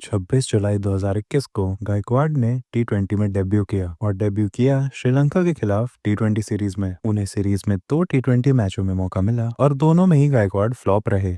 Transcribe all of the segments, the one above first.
26 जुलाई 2021 को गायकवाड़ ने टी20 में डेब्यू किया और डेब्यू किया श्रीलंका के खिलाफ टी20 सीरीज में। उन्हें सीरीज में 2 टी20 मैचों में मौका मिला और दोनों में ही गायकवाड़ फ्लॉप रहे।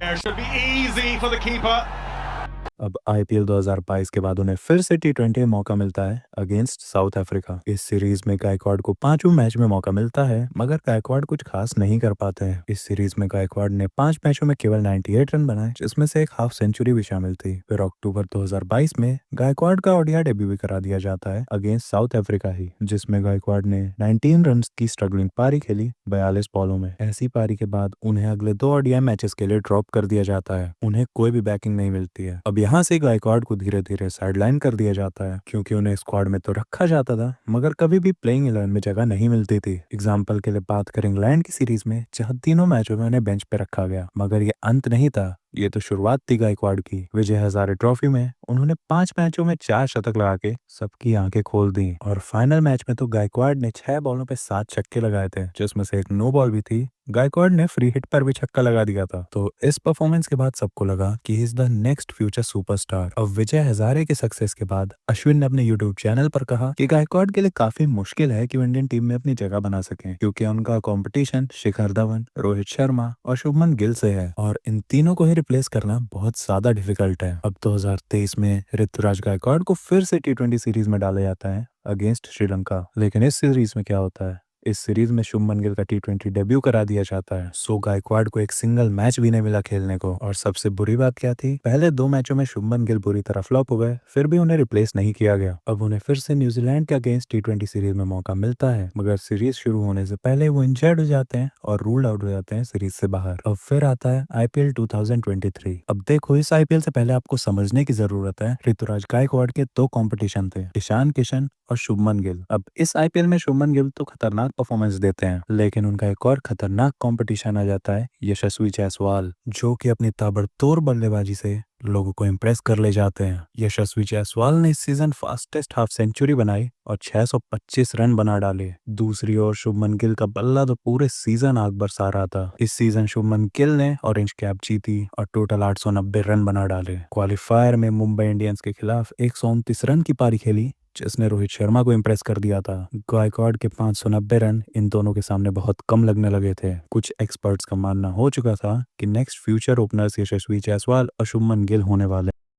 अब आईपीएल 2022 के बाद उन्हें फिर से टी20 में मौका मिलता है अगेंस्ट साउथ अफ्रीका। इस सीरीज में गायकवाड़ को 5वें मैच में मौका मिलता है, मगर गायकवाड़ कुछ खास नहीं कर पाते हैं। इस सीरीज में गायकवाड़ ने 5 मैचों में केवल 98 रन बनाए, जिसमें से एक हाफ सेंचुरी भी शामिल थी। फिर अक्टूबर 2022 में गायकवाड़ का ओडीआई डेब्यू भी करा दिया जाता है अगेंस्ट साउथ अफ्रीका ही, जिसमें गायकवाड़ ने 19 रन की स्ट्रगलिंग पारी खेली 42 बॉलों में। ऐसी पारी के बाद उन्हें अगले 2 ओडीआई मैचेस के लिए ड्रॉप कर दिया जाता है। उन्हें कोई भी बैकिंग नहीं मिलती है। अब यहाँ से गायकवाड़ को धीरे धीरे साइडलाइन कर दिया जाता है, क्योंकि उन्हें स्क्वाड में तो रखा जाता था, मगर कभी भी प्लेइंग 11 में जगह नहीं मिलती थी। एग्जाम्पल के लिए बात करें इंग्लैंड की सीरीज में, जहां तीनों मैचों में उन्हें बेंच पे रखा गया। मगर ये अंत नहीं था, ये तो शुरुआत थी गायकवाड़ की। विजय हजारे ट्रॉफी में उन्होंने 5 मैचों में 4 शतक लगा के सबकी आंखें खोल दी और फाइनल मैच में तो गायकवाड़ ने 6 बॉलों पे 7 छक्के लगाए थे, जिसमें से एक नो बॉल भी थी। गायकवाड़ ने फ्री हिट पर भी छक्का लगा दिया था। तो इस परफॉर्मेंस के बाद सबको लगा कि he is the next future superstar. अब विजय हजारे के सक्सेस के बाद अश्विन ने अपने यूट्यूब चैनल पर कहा कि गायकवाड़ के लिए काफी मुश्किल है कि वो इंडियन टीम में अपनी जगह बना सके, क्योंकि उनका कंपटीशन शिखर धवन, रोहित शर्मा और शुभमन गिल से है और इन तीनों को ही रिप्लेस करना बहुत ज्यादा डिफिकल्ट है। अब 2023 में ऋतुराज गायकवाड़ को फिर से टी20 सीरीज में डाला जाता है अगेंस्ट श्रीलंका। लेकिन इस सीरीज में क्या होता है, इस सीरीज में शुभमन गिल का टी20 डेब्यू करा दिया जाता है। सो गायकवाड़ को एक सिंगल मैच भी नहीं मिला खेलने को। और सबसे बुरी बात क्या थी, पहले 2 मैचों में शुभमन गिल बुरी तरह फ्लॉप हो गए, फिर भी उन्हें रिप्लेस नहीं किया गया। अब उन्हें फिर से न्यूजीलैंड के अगेंस्ट टी20 सीरीज में मौका मिलता है, मगर सीरीज शुरू होने से पहले वो इंजर्ड हो जाते हैं और रूल आउट हो जाते हैं सीरीज से बाहर। अब फिर आता है आईपीएल 2023। अब देखो, इस आईपीएल से पहले आपको समझने की जरूरत है, ऋतुराज गायकवाड़ के 2 कंपटीशन थे, ईशान किशन और शुभमन गिल। अब इस आईपीएल में शुभमन गिल तो खतरनाक परफॉर्मेंस देते हैं, लेकिन उनका एक और खतरनाक कंपटीशन आ जाता है यशस्वी जायसवाल, जो कि अपनी ताबड़तोड़ बल्लेबाजी से लोगों को इम्प्रेस कर ले जाते हैं। यशस्वी जायसवाल ने इस सीजन फास्टेस्ट हाफ सेंचुरी बनाई और 625 रन बना डाले। दूसरी ओर शुभमन गिल का बल्ला तो पूरे सीजन आग बरसा रहा था। इस सीजन शुभमन गिल ने ऑरेंज कैप जीती और टोटल 890 रन बना डाले। क्वालिफायर में मुंबई इंडियंस के खिलाफ 129 रन की पारी खेली, जिसने रोहित शर्मा को इम्प्रेस कर दिया था। गायकवाड़ के 590 रन इन दोनों के सामने बहुत कम लगने लगे थे। कुछ एक्सपर्ट्स का मानना हो चुका था कि नेक्स्ट फ्यूचर ओपनर्स यशस्वी जायसवाल और शुभमन गिल होने वाले।